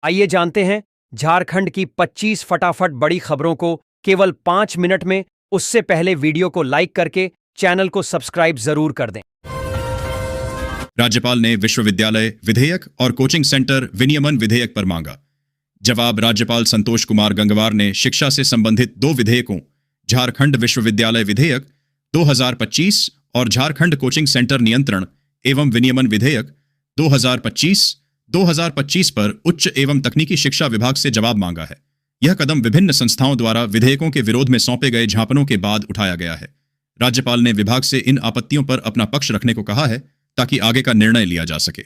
आइए जानते हैं झारखंड की 25 फटाफट बड़ी खबरों को केवल 5 मिनट में। उससे पहले वीडियो को लाइक करके चैनल को सब्सक्राइब जरूर कर दें। राज्यपाल ने विश्वविद्यालय विधेयक और कोचिंग सेंटर विनियमन विधेयक पर मांगा जवाब। राज्यपाल संतोष कुमार गंगवार ने शिक्षा से संबंधित 2 विधेयकों, झारखंड विश्वविद्यालय विधेयक 2025 और झारखंड कोचिंग सेंटर नियंत्रण एवं विनियमन विधेयक 2025 पर उच्च एवं तकनीकी शिक्षा विभाग से जवाब मांगा है। यह कदम विभिन्न संस्थाओं द्वारा विधेयकों के विरोध में सौंपे गए ज्ञापनों के बाद उठाया गया है। राज्यपाल ने विभाग से इन आपत्तियों पर अपना पक्ष रखने को कहा है ताकि आगे का निर्णय लिया जा सके।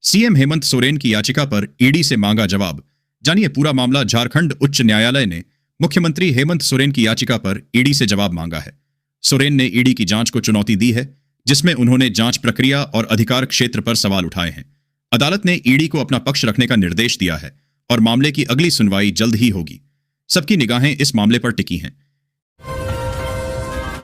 सीएम हेमंत सोरेन की याचिका पर ईडी से मांगा जवाब। जानिए पूरा मामला। झारखंड उच्च न्यायालय ने मुख्यमंत्री हेमंत सोरेन की याचिका पर ईडी से जवाब मांगा है। सोरेन ने ईडी की जांच को चुनौती दी है, जिसमें उन्होंने जांच प्रक्रिया और अधिकार क्षेत्र पर सवाल उठाए हैं। अदालत ने ईडी को अपना पक्ष रखने का निर्देश दिया है और मामले की अगली सुनवाई जल्द ही होगी। सबकी निगाहें इस मामले पर टिकी हैं।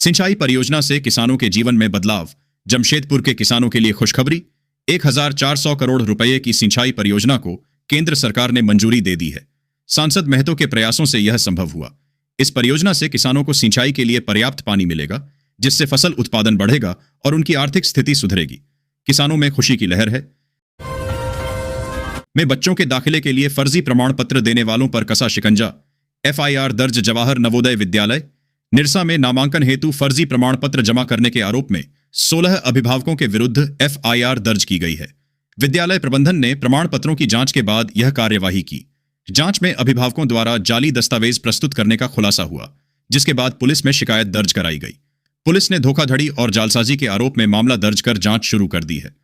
सिंचाई परियोजना से किसानों के जीवन में बदलाव। जमशेदपुर के किसानों के लिए खुशखबरी। 1400 करोड़ रुपए की सिंचाई परियोजना को केंद्र सरकार ने मंजूरी दे दी है। सांसद महतो के प्रयासों से यह संभव हुआ। इस परियोजना से किसानों को सिंचाई के लिए पर्याप्त पानी मिलेगा, जिससे फसल उत्पादन बढ़ेगा और उनकी आर्थिक स्थिति सुधरेगी। किसानों में खुशी की लहर है। में बच्चों के दाखिले के लिए फर्जी प्रमाण पत्र देने वालों पर कसा शिकंजा। एफआईआर दर्ज। जवाहर नवोदय विद्यालय निरसा में नामांकन हेतु फर्जी प्रमाण पत्र जमा करने के आरोप में 16 अभिभावकों के विरुद्ध एफआईआर दर्ज की गई है। विद्यालय प्रबंधन ने प्रमाण पत्रों की जांच के बाद यह कार्यवाही की। जांच में अभिभावकों द्वारा जाली दस्तावेज प्रस्तुत करने का खुलासा हुआ, जिसके बाद पुलिस में शिकायत दर्ज कराई गई। पुलिस ने धोखाधड़ी और जालसाजी के आरोप में मामला दर्ज कर जांच शुरू कर दी है।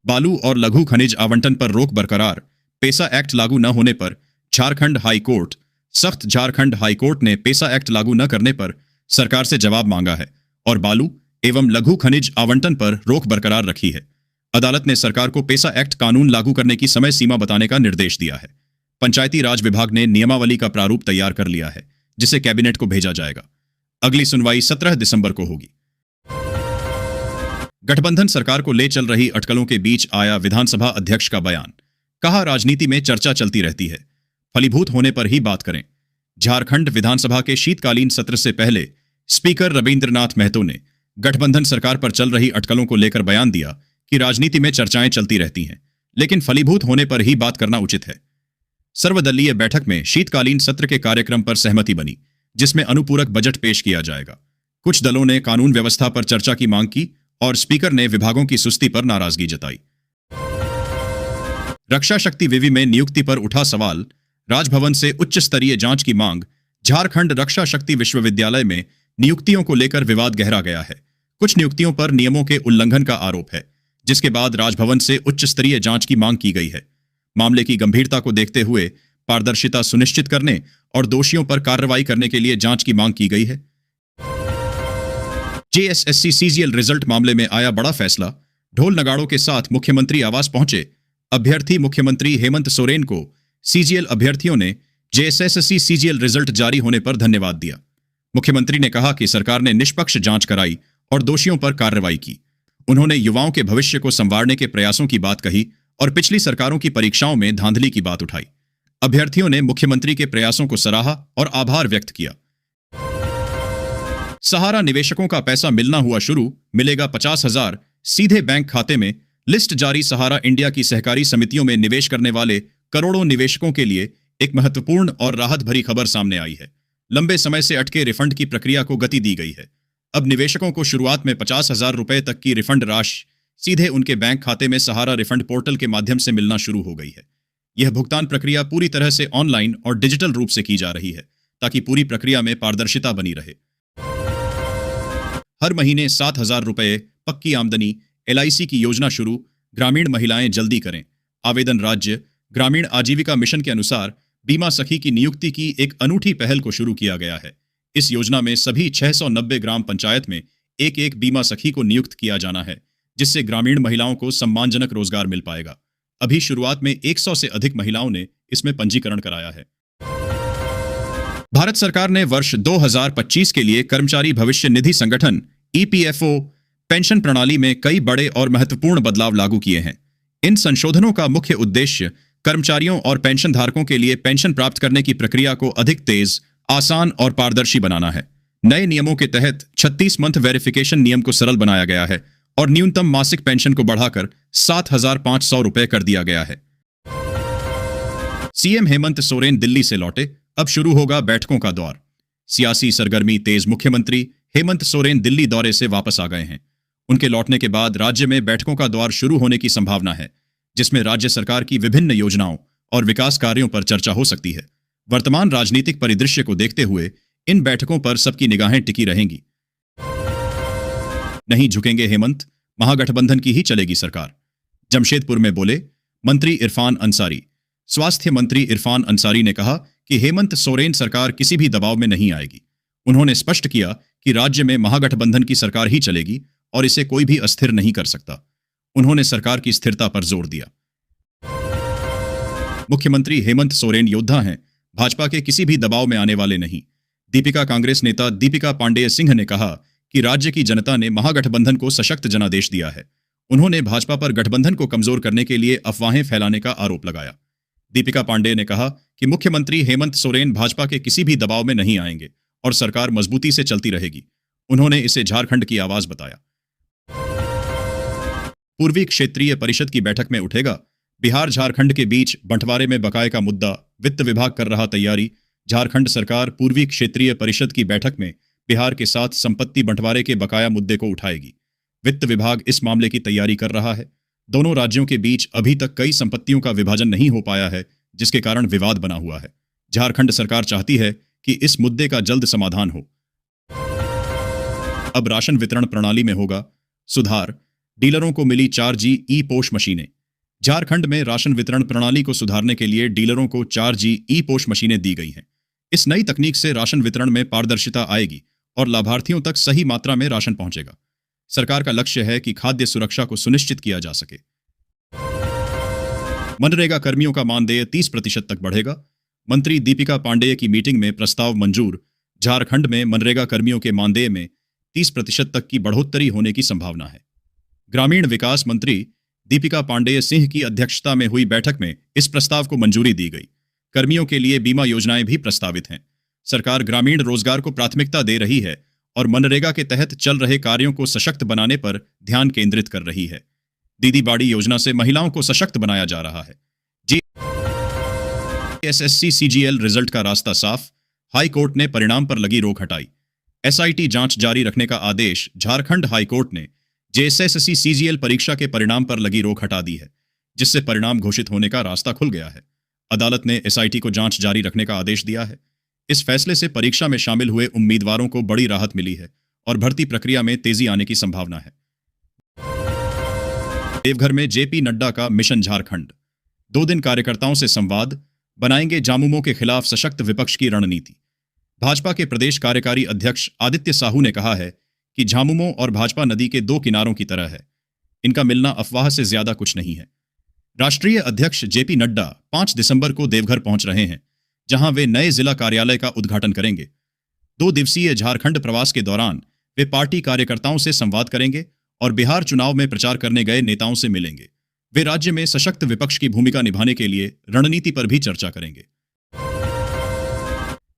बालू और लघु खनिज आवंटन पर रोक बरकरार। पेसा एक्ट लागू न होने पर झारखंड हाई कोर्ट सख्त। झारखंड हाई कोर्ट ने पेसा एक्ट लागू न करने पर सरकार से जवाब मांगा है और बालू एवं लघु खनिज आवंटन पर रोक बरकरार रखी है। अदालत ने सरकार को पेसा एक्ट कानून लागू करने की समय सीमा बताने का निर्देश दिया है। पंचायती राज विभाग ने नियमावली का प्रारूप तैयार कर लिया है, जिसे कैबिनेट को भेजा जाएगा। अगली सुनवाई 17 दिसंबर को होगी। गठबंधन सरकार को ले चल रही अटकलों के बीच आया विधानसभा अध्यक्ष का बयान। कहा, राजनीति में चर्चा चलती रहती है, फलीभूत होने पर ही बात करें। झारखंड विधानसभा के शीतकालीन सत्र से पहले स्पीकर रविंद्रनाथ महतो ने गठबंधन सरकार पर चल रही अटकलों को लेकर बयान दिया कि राजनीति में चर्चाएं चलती रहती हैं, लेकिन फलीभूत होने पर ही बात करना उचित है। सर्वदलीय बैठक में शीतकालीन सत्र के कार्यक्रम पर सहमति बनी, जिसमें अनुपूरक बजट पेश किया जाएगा। कुछ दलों ने कानून व्यवस्था पर चर्चा की मांग की और स्पीकर ने विभागों की सुस्ती पर नाराजगी जताई। रक्षा शक्ति विवि में नियुक्ति पर उठा सवाल। राजभवन से उच्च स्तरीय जांच की मांग। झारखंड रक्षा शक्ति विश्वविद्यालय में नियुक्तियों को लेकर विवाद गहरा गया है। कुछ नियुक्तियों पर नियमों के उल्लंघन का आरोप है, जिसके बाद राजभवन से उच्च स्तरीय जांच की मांग की गई है। मामले की गंभीरता को देखते हुए पारदर्शिता सुनिश्चित करने और दोषियों पर कार्रवाई करने के लिए जांच की मांग की गई है। जेएसएससी सीजीएल रिजल्ट मामले में आया बड़ा फैसला। ढोल नगाड़ों के साथ मुख्यमंत्री आवास पहुंचे अभ्यर्थी। मुख्यमंत्री हेमंत सोरेन को सीजीएल अभ्यर्थियों ने जेएसएससी सीजीएल रिजल्ट जारी होने पर धन्यवाद दिया। मुख्यमंत्री ने कहा कि सरकार ने निष्पक्ष जांच कराई और दोषियों पर कार्रवाई की। उन्होंने युवाओं के भविष्य को संवारने के प्रयासों की बात कही और पिछली सरकारों की परीक्षाओं में धांधली की बात उठाई। अभ्यर्थियों ने मुख्यमंत्री के प्रयासों को सराहा और आभार व्यक्त किया। सहारा निवेशकों का पैसा मिलना हुआ शुरू। मिलेगा 50,000 सीधे बैंक खाते में। लिस्ट जारी। सहारा इंडिया की सहकारी समितियों में निवेश करने वाले करोड़ों निवेशकों के लिए एक महत्वपूर्ण और राहत भरी खबर सामने आई है। लंबे समय से अटके रिफंड की प्रक्रिया को गति दी गई है। अब निवेशकों को शुरुआत में 50,000 रुपए तक की रिफंड राशि सीधे उनके बैंक खाते में सहारा रिफंड पोर्टल के माध्यम से मिलना शुरू हो गई है। यह भुगतान प्रक्रिया पूरी तरह से ऑनलाइन और डिजिटल रूप से की जा रही है, ताकि पूरी प्रक्रिया में पारदर्शिता बनी रहे। हर महीने 7,000 रुपए पक्की आमदनी। एलआईसी की योजना शुरू। ग्रामीण महिलाएं जल्दी करें आवेदन। राज्य ग्रामीण आजीविका मिशन के अनुसार बीमा सखी की नियुक्ति की एक अनूठी पहल को शुरू किया गया है। इस योजना में सभी 690 ग्राम पंचायत में एक एक बीमा सखी को नियुक्त किया जाना है, जिससे ग्रामीण महिलाओं को सम्मानजनक रोजगार मिल पाएगा। अभी शुरुआत में 100 से अधिक महिलाओं ने इसमें पंजीकरण कराया है। भारत सरकार ने वर्ष 2025 के लिए कर्मचारी भविष्य निधि संगठन ईपीएफओ पेंशन प्रणाली में कई बड़े और महत्वपूर्ण बदलाव लागू किए हैं। इन संशोधनों का मुख्य उद्देश्य कर्मचारियों और पेंशनधारकों के लिए पेंशन प्राप्त करने की प्रक्रिया को अधिक तेज, आसान और पारदर्शी बनाना है। नए नियमों के तहत 36 मंथ वेरिफिकेशन नियम को सरल बनाया गया है और न्यूनतम मासिक पेंशन को बढ़ाकर 7,500 रुपए कर दिया गया है। सीएम हेमंत सोरेन दिल्ली से लौटे, अब शुरू होगा बैठकों का दौर। सियासी सरगर्मी तेज। मुख्यमंत्री हेमंत सोरेन दिल्ली दौरे से वापस आ गए हैं। उनके लौटने के बाद राज्य में बैठकों का दौर शुरू होने की संभावना है, जिसमें राज्य सरकार की विभिन्न योजनाओं और विकास कार्यों पर चर्चा हो सकती है। वर्तमान राजनीतिक परिदृश्य को देखते हुए इन बैठकों पर सबकी निगाहें टिकी रहेंगी। नहीं झुकेंगे हेमंत, महागठबंधन की ही चलेगी सरकार। जमशेदपुर में बोले मंत्री इरफान अंसारी। स्वास्थ्य मंत्री इरफान अंसारी ने कहा कि हेमंत सोरेन सरकार किसी भी दबाव में नहीं आएगी। उन्होंने स्पष्ट किया कि राज्य में महागठबंधन की सरकार ही चलेगी और इसे कोई भी अस्थिर नहीं कर सकता। उन्होंने सरकार की स्थिरता पर जोर दिया। मुख्यमंत्री हेमंत सोरेन योद्धा हैं, भाजपा के किसी भी दबाव में आने वाले नहीं। दीपिका कांग्रेस नेता दीपिका पांडेय सिंह ने कहा कि राज्य की जनता ने महागठबंधन को सशक्त जनादेश दिया है। उन्होंने भाजपा पर गठबंधन को कमजोर करने के लिए अफवाहें फैलाने का आरोप लगाया। दीपिका पांडेय ने कहा कि मुख्यमंत्री हेमंत सोरेन भाजपा के किसी भी दबाव में नहीं आएंगे और सरकार मजबूती से चलती रहेगी। उन्होंने इसे झारखंड की आवाज बताया। पूर्वी क्षेत्रीय परिषद की बैठक में उठेगा बिहार झारखंड के बीच बंटवारे में बकाये का मुद्दा। वित्त विभाग कर रहा तैयारी। झारखंड सरकार पूर्वी क्षेत्रीय परिषद की बैठक में बिहार के साथ संपत्ति बंटवारे के बकाया मुद्दे को उठाएगी। वित्त विभाग इस मामले की तैयारी कर रहा है। दोनों राज्यों के बीच अभी तक कई संपत्तियों का विभाजन नहीं हो पाया है, जिसके कारण विवाद बना हुआ है। झारखंड सरकार चाहती है कि इस मुद्दे का जल्द समाधान हो। अब राशन वितरण प्रणाली में होगा सुधार। डीलरों को मिली 4G ई-पोश मशीनें। झारखंड में राशन वितरण प्रणाली को सुधारने के लिए डीलरों को 4G ई-पोश मशीनें दी गई हैं। इस नई तकनीक से राशन वितरण में पारदर्शिता आएगी और लाभार्थियों तक सही मात्रा में राशन पहुंचेगा। सरकार का लक्ष्य है कि खाद्य सुरक्षा को सुनिश्चित किया जा सके। मनरेगा कर्मियों का मानदेय 30% तक बढ़ेगा। मंत्री दीपिका पांडेय की मीटिंग में प्रस्ताव मंजूर। झारखंड में मनरेगा कर्मियों के मानदेय में 30% तक की बढ़ोतरी होने की संभावना है। ग्रामीण विकास मंत्री दीपिका पांडेय सिंह की अध्यक्षता में हुई बैठक में इस प्रस्ताव को मंजूरी दी गई। कर्मियों के लिए बीमा योजनाएं भी प्रस्तावित हैं। सरकार ग्रामीण रोजगार को प्राथमिकता दे रही है और मनरेगा के तहत चल रहे कार्यों को सशक्त बनाने पर ध्यान केंद्रित कर रही है। दीदी बाड़ी योजना से महिलाओं को सशक्त बनाया जा रहा है। एसएससी सीजीएल रिजल्ट का रास्ता साफ। हाई कोर्ट ने परिणाम पर लगी रोक हटाई। एसआईटी जांच जारी रखने का आदेश। झारखंड हाई कोर्ट ने जेएसएससी सीजीएल परीक्षा के परिणाम पर लगी रोक हटा दी है, जिससे परिणाम घोषित होने का रास्ता खुल गया है। अदालत ने एसआईटी को जांच जारी रखने का आदेश दिया है। इस फैसले से परीक्षा में शामिल हुए उम्मीदवारों को बड़ी राहत मिली है और भर्ती प्रक्रिया में तेजी आने की संभावना है। देवघर में जेपी नड्डा का मिशन झारखंड। 2 दिन कार्यकर्ताओं से संवाद। बनाएंगे जामुमों के खिलाफ सशक्त विपक्ष की रणनीति। भाजपा के प्रदेश कार्यकारी अध्यक्ष आदित्य साहू ने कहा है कि झामुमो और भाजपा नदी के 2 किनारों की तरह है। इनका मिलना अफवाह से ज्यादा कुछ नहीं है। राष्ट्रीय अध्यक्ष जेपी नड्डा 5 दिसंबर को देवघर पहुंच रहे हैं, जहां वे नए जिला कार्यालय का उद्घाटन करेंगे। 2 दिवसीय झारखंड प्रवास के दौरान वे पार्टी कार्यकर्ताओं से संवाद करेंगे और बिहार चुनाव में प्रचार करने गए नेताओं से मिलेंगे। वे राज्य में सशक्त विपक्ष की भूमिका निभाने के लिए रणनीति पर भी चर्चा करेंगे।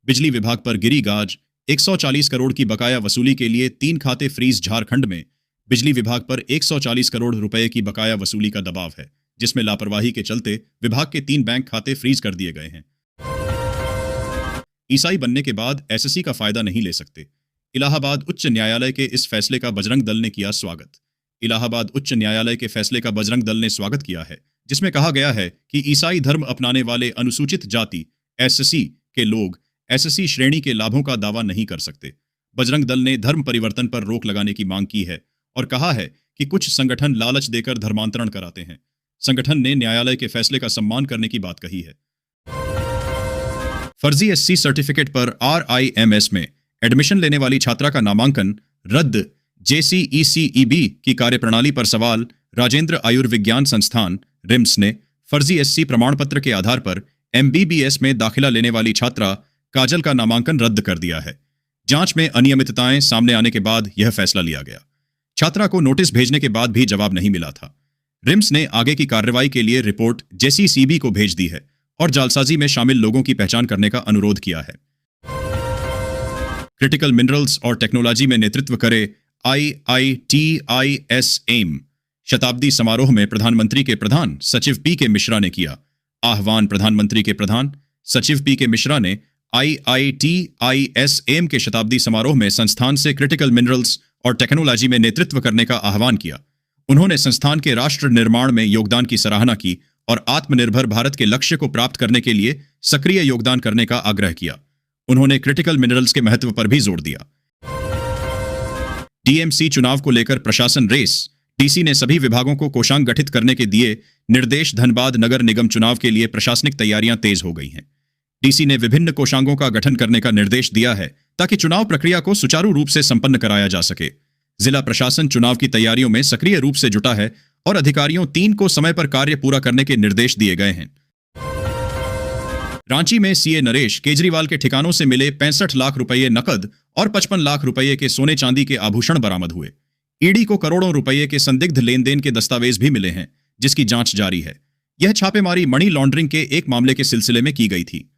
बिजली विभाग पर गिरी गाज। 140 करोड़ की बकाया वसूली के लिए 3 खाते फ्रीज। झारखंड में बिजली विभाग पर 140 करोड़ रुपए की बकाया वसूली का दबाव है, जिसमें लापरवाही के चलते विभाग के 3 बैंक खाते फ्रीज कर दिए गए हैं। ईसाई बनने के बाद एसएससी का फायदा नहीं ले सकते। इलाहाबाद उच्च न्यायालय के इस फैसले का बजरंग दल ने किया स्वागत। इलाहाबाद उच्च न्यायालय के फैसले का बजरंग दल ने स्वागत किया है, जिसमें कहा गया है कि ईसाई धर्म अपनाने वाले अनुसूचित जाति एससी के लोग एससी श्रेणी के लाभों का दावा नहीं कर सकते। बजरंग दल ने धर्म परिवर्तन पर रोक लगाने की मांग की है और कहा है कि कुछ संगठन लालच देकर धर्मांतरण कराते हैं। संगठन ने न्यायालय के फैसले का सम्मान करने की बात कही है। फर्जी एससी सर्टिफिकेट पर आरआईएमएस में एडमिशन लेने वाली छात्रा का नामांकन रद्द। जेसीईसीईबी की कार्यप्रणाली पर सवाल। राजेंद्र आयुर्विज्ञान संस्थान रिम्स ने फर्जी एससी प्रमाण पत्र के आधार पर एमबीबीएस में दाखिला लेने वाली छात्रा काजल का नामांकन रद्द कर दिया है। जांच में अनियमितताएं सामने आने के बाद यह फैसला लिया गया। छात्रा को नोटिस भेजने के बाद भी जवाब नहीं मिला था। रिम्स ने आगे की कार्रवाई के लिए रिपोर्ट जेसीसीबी को भेज दी है और जालसाजी में शामिल लोगों की पहचान करने का अनुरोध किया है। क्रिटिकल मिनरल्स और टेक्नोलॉजी में नेतृत्व करे IITIS एम शताब्दी समारोह में प्रधानमंत्री के प्रधान सचिव पी.के. मिश्रा ने किया आह्वान। प्रधानमंत्री के प्रधान सचिव पी.के. मिश्रा ने IITIS एम के शताब्दी समारोह में संस्थान से क्रिटिकल मिनरल्स और टेक्नोलॉजी में नेतृत्व करने का आह्वान किया। उन्होंने संस्थान के राष्ट्र निर्माण में योगदान की सराहना की और आत्मनिर्भर भारत के लक्ष्य को प्राप्त करने के लिए सक्रिय योगदान करने का आग्रह किया। उन्होंने क्रिटिकल मिनरल्स के महत्व पर भी जोर दिया। DMC चुनाव को लेकर प्रशासन रेस। डीसी ने सभी विभागों को कोषांग गठित करने के दिए निर्देश। धनबाद नगर निगम चुनाव के लिए प्रशासनिक तैयारियां तेज हो गई हैं। डीसी ने विभिन्न कोषांगों का गठन करने का निर्देश दिया है ताकि चुनाव प्रक्रिया को सुचारू रूप से संपन्न कराया जा सके। जिला प्रशासन चुनाव की तैयारियों में सक्रिय रूप से जुटा है और अधिकारियों 3 को समय पर कार्य पूरा करने के निर्देश दिए गए हैं। रांची में सीए नरेश केजरीवाल के ठिकानों से मिले 65 लाख रुपये नकद और 55 लाख रुपये के सोने चांदी के आभूषण बरामद हुए। ईडी को करोड़ों रुपये के संदिग्ध लेन देन के दस्तावेज भी मिले हैं, जिसकी जांच जारी है। यह छापेमारी मनी लॉन्ड्रिंग के एक मामले के सिलसिले में की गई थी।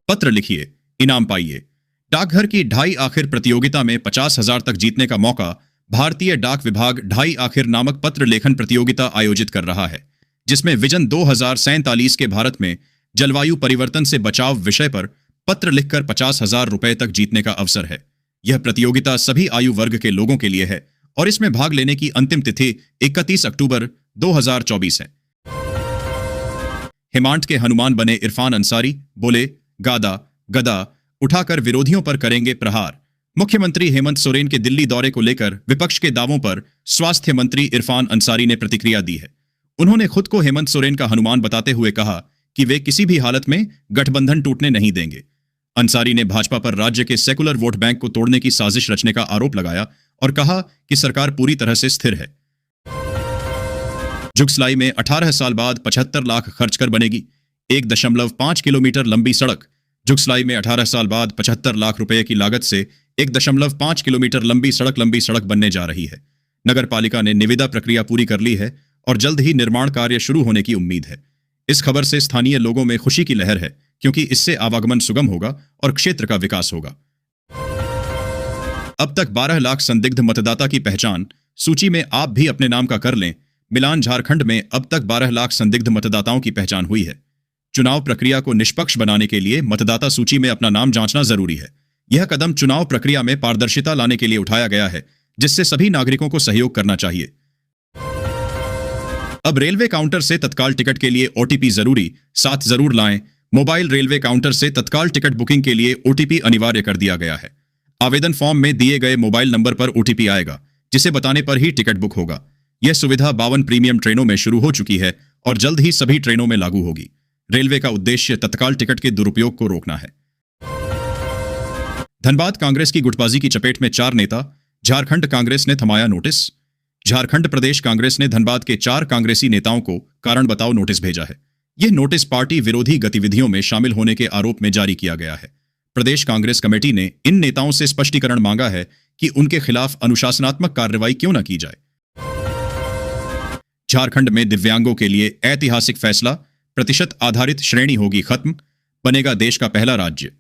पत्र लिखिए, इनाम पाइए। डाकघर की 2.5 आखिर प्रतियोगिता में 50,000 तक जीतने का मौका। भारतीय डाक विभाग 2.5 आखिर नामक पत्र लेखन प्रतियोगिता आयोजित कर रहा है, जिसमें विजन 2047 के भारत में जलवायु परिवर्तन से बचाव विषय पर पत्र लिखकर 50,000 रुपए तक जीतने का अवसर है। यह प्रतियोगिता सभी आयु वर्ग के लोगों के लिए है और इसमें भाग लेने की अंतिम तिथि 31 अक्टूबर 2024 है। हिमांट के हनुमान बने इरफान अंसारी, बोले गादा गदा उठाकर विरोधियों पर करेंगे प्रहार। मुख्यमंत्री हेमंत सोरेन के दिल्ली दौरे को लेकर विपक्ष के दावों पर स्वास्थ्य मंत्री इरफान अंसारी ने प्रतिक्रिया दी है। उन्होंने खुद को हेमंत सोरेन का हनुमान बताते हुए कहा कि वे किसी भी हालत में गठबंधन टूटने नहीं देंगे। अंसारी ने भाजपा पर राज्य के सेकुलर वोट बैंक को तोड़ने की साजिश रचने का आरोप लगाया और कहा कि सरकार पूरी तरह से स्थिर है। जुगसलाई में 18 साल बाद 75 लाख खर्च कर बनेगी 1.5 किलोमीटर लंबी सड़क। जुगसलाई में 18 साल बाद 75 लाख रुपए की लागत से 1.5 किलोमीटर लंबी सड़क बनने जा रही है। नगर पालिका ने निविदा प्रक्रिया पूरी कर ली है और जल्द ही निर्माण कार्य शुरू होने की उम्मीद है। इस खबर से स्थानीय लोगों में खुशी की लहर है, क्योंकि इससे आवागमन सुगम होगा और क्षेत्र का विकास होगा। अब तक 12 लाख संदिग्ध मतदाता की पहचान। सूची में आप भी अपने नाम का कर लें। मिलान झारखंड में अब तक 12 लाख संदिग्ध मतदाताओं की पहचान हुई है। चुनाव प्रक्रिया को निष्पक्ष बनाने के लिए मतदाता सूची में अपना नाम जांचना जरूरी है। यह कदम चुनाव प्रक्रिया में पारदर्शिता लाने के लिए उठाया गया है, जिससे सभी नागरिकों को सहयोग करना चाहिए। अब रेलवे काउंटर से तत्काल टिकट के लिए OTP जरूरी, साथ जरूर लाएं। मोबाइल रेलवे काउंटर से तत्काल टिकट बुकिंग के लिए OTP अनिवार्य कर दिया गया है। आवेदन फॉर्म में दिए गए मोबाइल नंबर पर OTP आएगा, जिसे बताने पर ही टिकट बुक होगा। यह सुविधा 52 प्रीमियम ट्रेनों में शुरू हो चुकी है और जल्द ही सभी ट्रेनों में लागू होगी। रेलवे का उद्देश्य तत्काल टिकट के दुरुपयोग को रोकना है। धनबाद कांग्रेस की गुटबाजी की चपेट में 4 नेता। झारखंड कांग्रेस ने थमाया नोटिस। झारखंड प्रदेश कांग्रेस ने धनबाद के 4 कांग्रेसी नेताओं को कारण बताओ नोटिस भेजा है। यह नोटिस पार्टी विरोधी गतिविधियों में शामिल होने के आरोप में जारी किया गया है। प्रदेश कांग्रेस कमेटी ने इन नेताओं से स्पष्टीकरण मांगा है कि उनके खिलाफ अनुशासनात्मक कार्रवाई क्यों न की जाए। झारखंड में दिव्यांगों के लिए ऐतिहासिक फैसला। प्रतिशत आधारित श्रेणी होगी खत्म। बनेगा देश का पहला राज्य।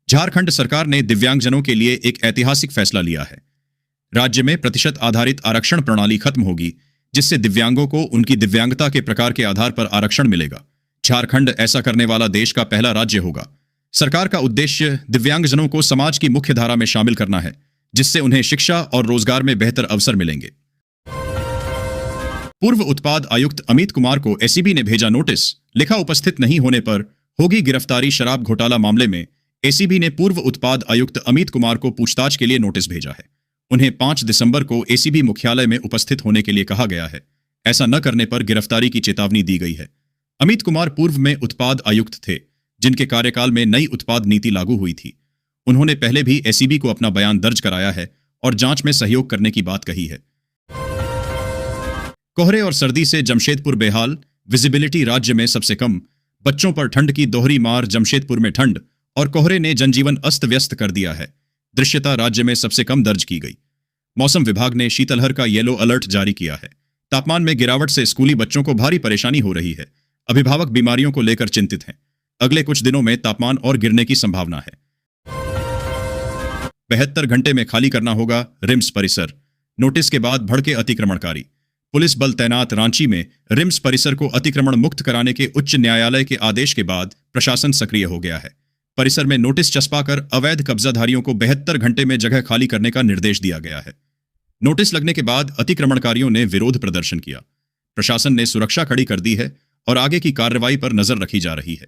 झारखंड सरकार ने दिव्यांगजनों के लिए एक ऐतिहासिक फैसला लिया है। राज्य में प्रतिशत आधारित आरक्षण प्रणाली खत्म होगी, जिससे दिव्यांगों को उनकी दिव्यांगता के प्रकार के आधार पर आरक्षण मिलेगा। झारखंड ऐसा करने वाला देश का पहला राज्य होगा। सरकार का उद्देश्य दिव्यांगजनों को समाज की मुख्य धारा में शामिल करना है, जिससे उन्हें शिक्षा और रोजगार में बेहतर अवसर मिलेंगे। पूर्व उत्पाद आयुक्त अमित कुमार को एसीबी ने भेजा नोटिस। लिखा, उपस्थित नहीं होने पर होगी गिरफ्तारी। शराब घोटाला मामले में एसीबी ने पूर्व उत्पाद आयुक्त अमित कुमार को पूछताछ के लिए नोटिस भेजा है। उन्हें 5 दिसंबर को एसीबी मुख्यालय में उपस्थित होने के लिए कहा गया है। ऐसा न करने पर गिरफ्तारी की चेतावनी दी गई है। अमित कुमार पूर्व में उत्पाद आयुक्त थे, जिनके कार्यकाल में नई उत्पाद नीति लागू हुई थी। उन्होंने पहले भी एसीबी को अपना बयान दर्ज कराया है और जांच में सहयोग करने की बात कही है। कोहरे और सर्दी से जमशेदपुर बेहाल। विजिबिलिटी राज्य में सबसे कम। बच्चों पर ठंड की दोहरी मार। जमशेदपुर में ठंड और कोहरे ने जनजीवन अस्त व्यस्त कर दिया है। दृश्यता राज्य में सबसे कम दर्ज की गई। मौसम विभाग ने शीतलहर का येलो अलर्ट जारी किया है। तापमान में गिरावट से स्कूली बच्चों को भारी परेशानी हो रही है। अभिभावक बीमारियों को लेकर चिंतित हैं। अगले कुछ दिनों में तापमान और गिरने की संभावना है। 72 घंटे में खाली करना होगा रिम्स परिसर। नोटिस के बाद भड़के अतिक्रमणकारी। पुलिस बल तैनात रांची में रिम्स परिसर को अतिक्रमण मुक्त कराने के उच्च न्यायालय के आदेश के बाद प्रशासन सक्रिय हो गया है। परिसर में नोटिस चस्पाकर अवैध कब्जाधारियों को 72 घंटे में जगह खाली करने का निर्देश दिया गया है। नोटिस लगने के बाद अतिक्रमणकारियों ने विरोध प्रदर्शन किया। प्रशासन ने सुरक्षा कड़ी कर दी है और आगे की कार्रवाई पर नजर रखी जा रही है।